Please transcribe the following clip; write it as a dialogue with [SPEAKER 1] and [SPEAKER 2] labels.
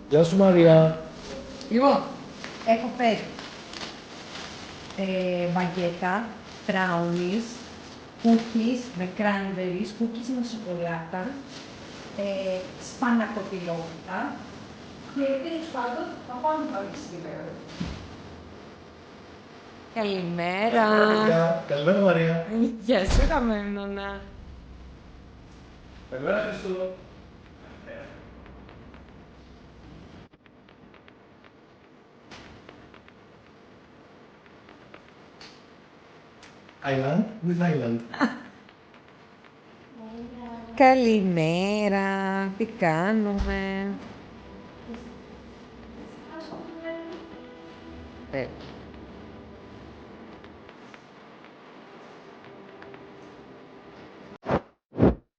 [SPEAKER 1] Γεια σου Μαρία.
[SPEAKER 2] Λοιπόν, έχω φέρει μπαγκέτα, brownies, cookies με cranberries, cookies με σοκολάτα, σπανακοτιλότητα και τέλος πάντων θα πάμε πάλι σήμερα. Καλημέρα.
[SPEAKER 1] Καλημέρα Μαρία.
[SPEAKER 2] Γεια σου, Καμένωνα.
[SPEAKER 1] Καλημέρα Χριστό. Island with Island.
[SPEAKER 2] Καλημέρα. Τι κάνουμε.